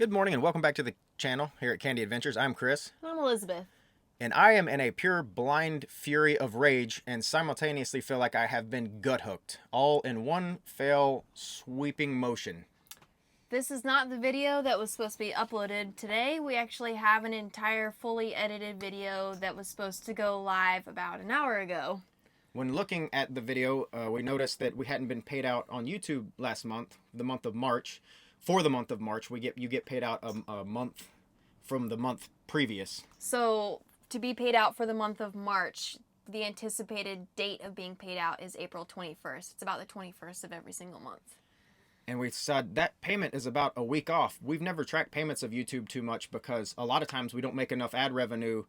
Good morning and welcome back to the channel here at Candy Adventures. I'm Chris. I'm Elizabeth. And I am in a pure blind fury of rage and simultaneously feel like I have been gut hooked, all in one fell sweeping motion. This is not the video that was supposed to be uploaded today. We actually have an entire fully edited video that was supposed to go live about an hour ago. When looking at the video, we noticed that we hadn't been paid out on YouTube last month, the month of March. For the month of March, you get paid out a month from the month previous. So to be paid out for the month of March, the anticipated date of being paid out is April 21st. It's about the 21st of every single month. And we said that payment is about a week off. We've never tracked payments of YouTube too much because a lot of times we don't make enough ad revenue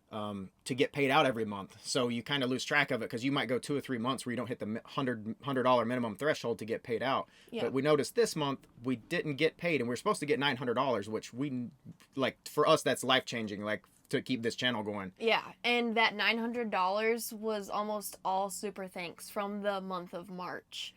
to get paid out every month. So you kind of lose track of it because you might go 2 or 3 months where you don't hit the $100 minimum threshold to get paid out. Yeah. But we noticed this month we didn't get paid, and we were supposed to get $900, which for us, that's life-changing, to keep this channel going. Yeah, and that $900 was almost all super thanks from the month of March.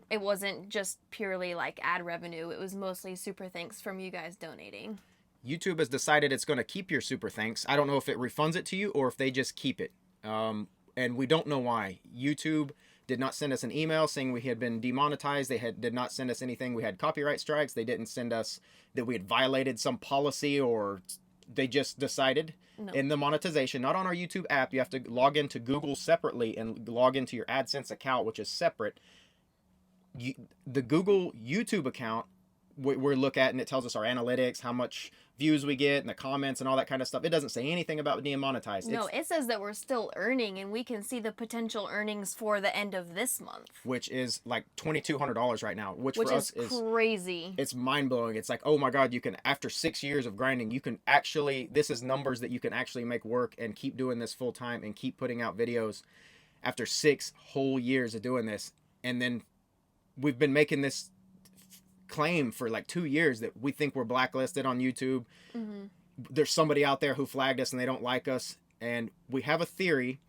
It wasn't just purely like ad revenue. It was mostly super thanks from you guys donating. YouTube has decided it's going to keep your super thanks. I don't know if it refunds it to you or if they just keep it. And we don't know why. YouTube did not send us an email saying we had been demonetized. They did not send us anything. We had copyright strikes. They didn't send us that we had violated some policy, or they just decided in the monetization, not on our YouTube app. You have to log into Google separately and log into your AdSense account, which is separate. The Google YouTube account, we look at, and it tells us our analytics, how much views we get, and the comments and all that kind of stuff. It doesn't say anything about demonetized. No, it says that we're still earning, and we can see the potential earnings for the end of this month, which is like $2,200 right now, which for us is crazy. It's mind-blowing. It's like, oh my god, you can, after 6 years of grinding, you can actually, this is numbers that you can actually make work and keep doing this full time and keep putting out videos after 6 whole years of doing this. And then we've been making this claim for like 2 years that we think we're blacklisted on YouTube. Mm-hmm. There's somebody out there who flagged us and they don't like us, and we have a theory.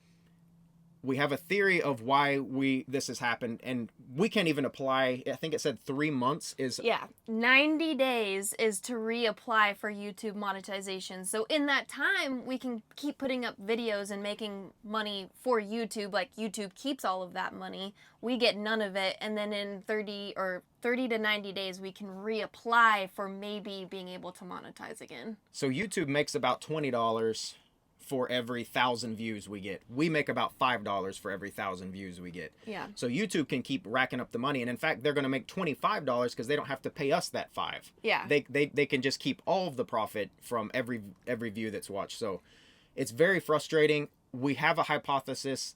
We have a theory of why this has happened, and we can't even apply. I think it said 3 months is... Yeah, 90 days is to reapply for YouTube monetization. So in that time, we can keep putting up videos and making money for YouTube. Like, YouTube keeps all of that money. We get none of it, and then in 30 to 90 days, we can reapply for maybe being able to monetize again. So YouTube makes about $20 for every 1,000 views we get. We make about $5 for every 1,000 views we get. Yeah. So YouTube can keep racking up the money, and in fact, they're going to make $25 because they don't have to pay us that $5. Yeah. They can just keep all of the profit from every view that's watched. So it's very frustrating. We have a hypothesis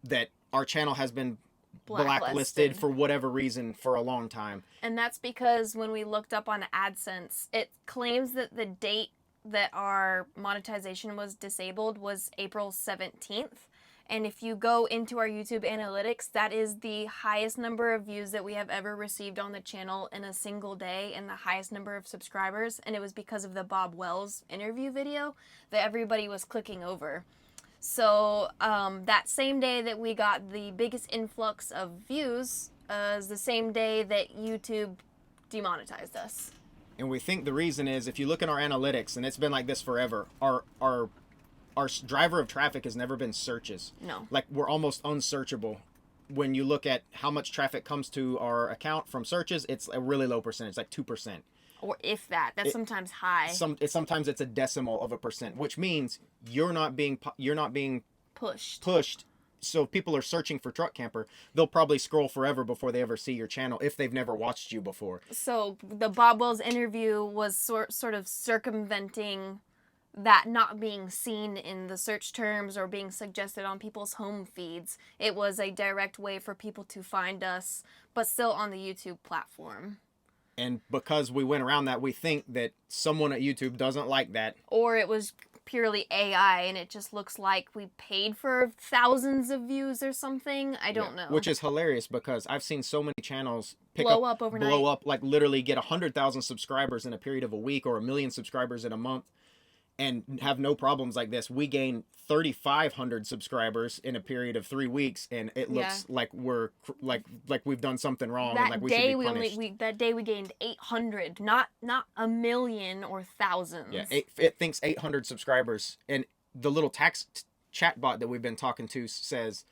that our channel has been blacklisted for whatever reason for a long time. And that's because when we looked up on AdSense, it claims that the date that our monetization was disabled was April 17th. And if you go into our YouTube analytics, that is the highest number of views that we have ever received on the channel in a single day, and the highest number of subscribers. And it was because of the Bob Wells interview video that everybody was clicking over. So that same day that we got the biggest influx of views is the same day that YouTube demonetized us. And we think the reason is, if you look at our analytics, and it's been like this forever, our driver of traffic has never been searches. No. Like, we're almost unsearchable. When you look at how much traffic comes to our account from searches, it's a really low percentage, like 2%. Or if that. That's sometimes high. Sometimes it's a decimal of a percent, which means you're not being pushed. So if people are searching for truck camper, they'll probably scroll forever before they ever see your channel if they've never watched you before. So the Bob Wells interview was sort of circumventing that not being seen in the search terms or being suggested on people's home feeds. It was a direct way for people to find us, but still on the YouTube platform. And because we went around that, we think that someone at YouTube doesn't like that. Or it was purely AI, and it just looks like we paid for thousands of views or something. I don't know. Which is hilarious, because I've seen so many channels blow up overnight. Like literally get 100,000 subscribers in a period of a week, or 1 million subscribers in a month. and have no problems like this. We gained 3,500 subscribers in a period of 3 weeks, and it looks like we're like we've done something wrong and like we should be punished. That day we gained 800, not a million or thousands. Yeah, it thinks 800 subscribers, and the little chat bot that we've been talking to says,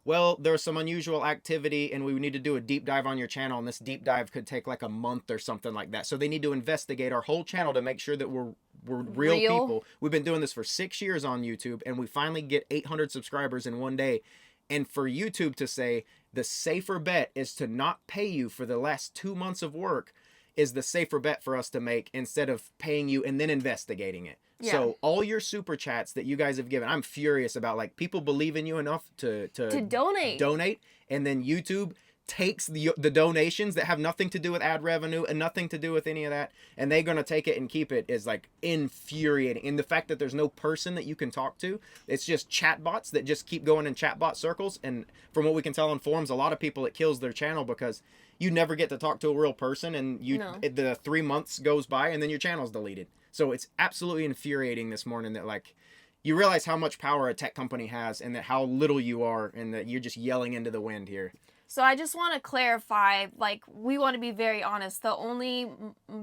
well, there's some unusual activity and we need to do a deep dive on your channel, and this deep dive could take like a month or something like that. So they need to investigate our whole channel to make sure that we're real people. We've been doing this for 6 years on YouTube, and we finally get 800 subscribers in one day. And for YouTube to say the safer bet is to not pay you for the last 2 months of work is the safer bet for us to make, instead of paying you and then investigating it. Yeah. So all your super chats that you guys have given, I'm furious about. Like, people believe in you enough to donate, and then YouTube takes the donations that have nothing to do with ad revenue and nothing to do with any of that, and they're gonna take it and keep it, is like infuriating. And the fact that there's no person that you can talk to, it's just chatbots that just keep going in chatbot circles. And from what we can tell on forums, a lot of people, it kills their channel because you never get to talk to a real person, and the 3 months goes by and then your channel's deleted. So it's absolutely infuriating this morning that, like, you realize how much power a tech company has, and that how little you are, and that you're just yelling into the wind here. So I just want to clarify, like, we want to be very honest. The only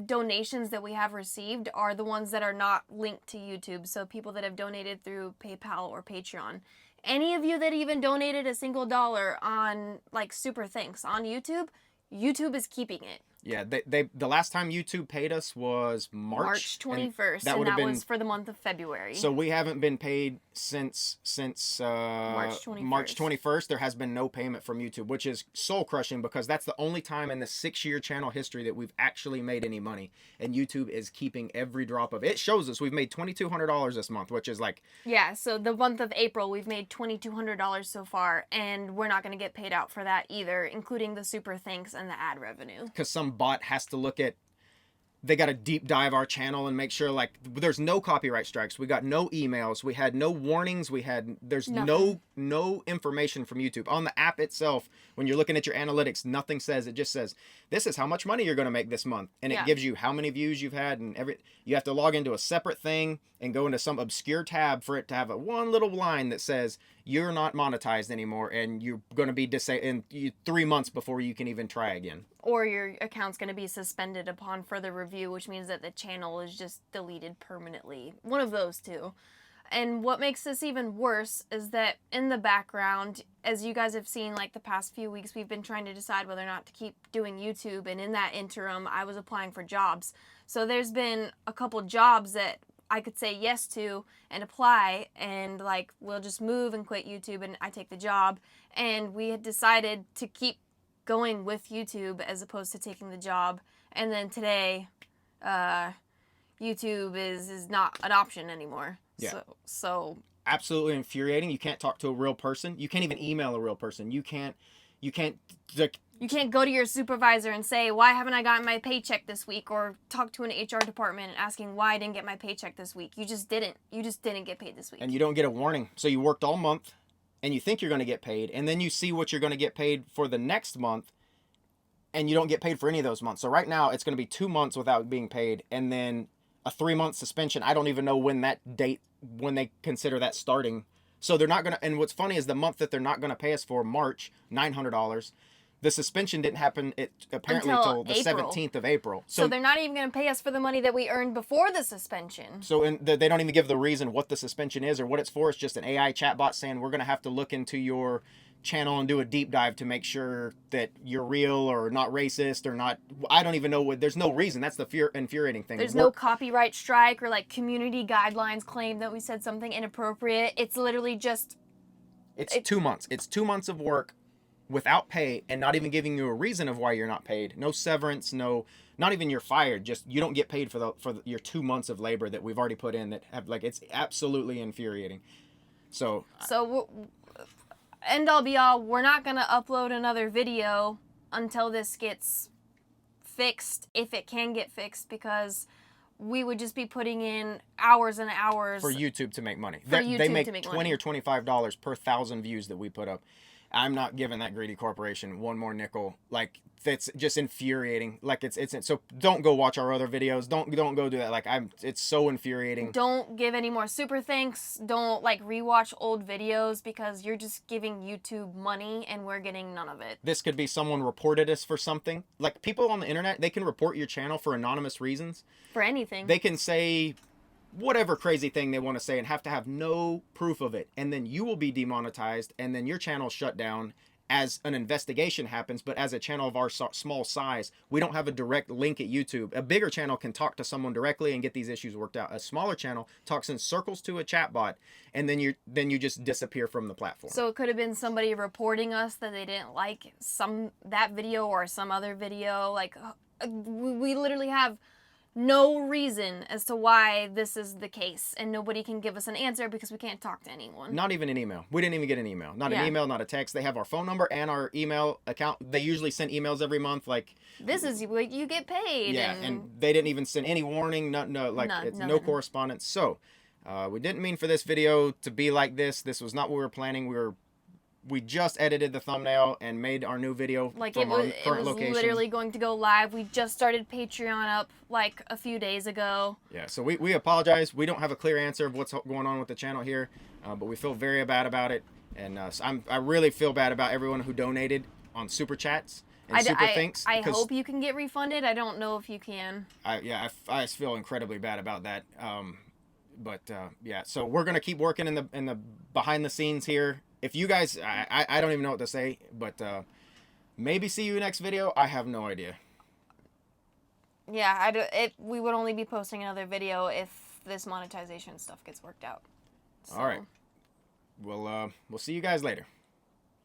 donations that we have received are the ones that are not linked to YouTube. So people that have donated through PayPal or Patreon. Any of you that even donated a single dollar on, like, super thanks on YouTube, YouTube is keeping it. Yeah, they the last time YouTube paid us was March 21st, and that was for the month of February. So we haven't been paid since March 21st. There has been no payment from YouTube, which is soul crushing, because that's the only time in the 6-year channel history that we've actually made any money, and YouTube is keeping every drop of it. It shows us we've made $2,200 this month, which is like, yeah. So the month of April, we've made $2,200 so far, and we're not going to get paid out for that either, including the super thanks and the ad revenue. Because some bot has to look at, they got to deep dive our channel and make sure, like, there's no copyright strikes, we got no emails, we had no warnings, there's no information from YouTube on the app itself. When you're looking at your analytics, nothing says, it just says this is how much money you're going to make this month, and it gives you how many views you've had, and you have to log into a separate thing and go into some obscure tab for it to have one little line that says you're not monetized anymore, and you're going to be in 3 months before you can even try again. Or your account's going to be suspended upon further review, which means that the channel is just deleted permanently. One of those two. And what makes this even worse is that in the background, as you guys have seen, like, the past few weeks, we've been trying to decide whether or not to keep doing YouTube. And in that interim, I was applying for jobs. So there's been a couple jobs that I could say yes to and apply, and, like, we'll just move and quit YouTube and I take the job. And we had decided to keep going with YouTube as opposed to taking the job. And then today, YouTube is not an option anymore. Yeah. So absolutely infuriating. You can't talk to a real person. You can't even email a real person. You can't go to your supervisor and say, why haven't I gotten my paycheck this week? Or talk to an HR department and asking why I didn't get my paycheck this week. You just didn't get paid this week. And you don't get a warning. So you worked all month and you think you're going to get paid, and then you see what you're going to get paid for the next month, and you don't get paid for any of those months. So right now it's going to be 2 months without being paid, and then a 3-month suspension. I don't even know when they consider that starting. So they're not going to, and what's funny is the month that they're not going to pay us for, March, $900. The suspension didn't happen apparently until the 17th of April. So they're not even going to pay us for the money that we earned before the suspension. So they don't even give the reason what the suspension is or what it's for. It's just an AI chatbot saying, we're going to have to look into your channel and do a deep dive to make sure that you're real or not racist or not. I don't even know there's no reason. That's the infuriating thing. There's no copyright strike or, like, community guidelines claim that we said something inappropriate. It's literally just... It's 2 months. It's 2 months of work without pay, and not even giving you a reason of why you're not paid. No severance, not even you're fired. Just you don't get paid for your 2 months of labor that we've already put in. It's absolutely infuriating. So end all be all, we're not going to upload another video until this gets fixed, if it can get fixed, because we would just be putting in hours and hours for YouTube to make money. They make $20 or $25 per 1,000 views that we put up. I'm not giving that greedy corporation one more nickel. Like, that's just infuriating. Like, it's so don't go watch our other videos. Don't go do that. Like, it's so infuriating. Don't give any more super thanks. Don't like rewatch old videos because you're just giving YouTube money and we're getting none of it. This could be someone reported us for something. Like, people on the internet, they can report your channel for anonymous reasons. For anything. They can say whatever crazy thing they want to say and have to have no proof of it, and then you will be demonetized, and then your channel shut down as an investigation happens. But as a channel of our small size, we don't have a direct link at YouTube. A bigger channel can talk to someone directly and get these issues worked out. A smaller channel talks in circles to a chatbot, and then you just disappear from the platform. So it could have been somebody reporting us that they didn't like that video or some other video. Like, we literally have no reason as to why this is the case, and nobody can give us an answer because we can't talk to anyone. Not even an email. We didn't even get an email. Not an email, not a text. They have our phone number and our email account. They usually send emails every month. Like, this is what you get paid. Yeah, and they didn't even send any warning. It's no correspondence. So, we didn't mean for this video to be like this. This was not what we were planning. We just edited the thumbnail and made our new video from our current location. Literally going to go live. We just started Patreon up like a few days ago. Yeah, so we apologize. We don't have a clear answer of what's going on with the channel here, but we feel very bad about it. And I really feel bad about everyone who donated on Super Chats and Super Thanks. I hope you can get refunded. I don't know if you can. I just feel incredibly bad about that. Yeah, so we're going to keep working in the behind the scenes here. If you guys, I don't even know what to say, but maybe see you next video. I have no idea. Yeah, we would only be posting another video if this monetization stuff gets worked out. So. All right. We'll see you guys later.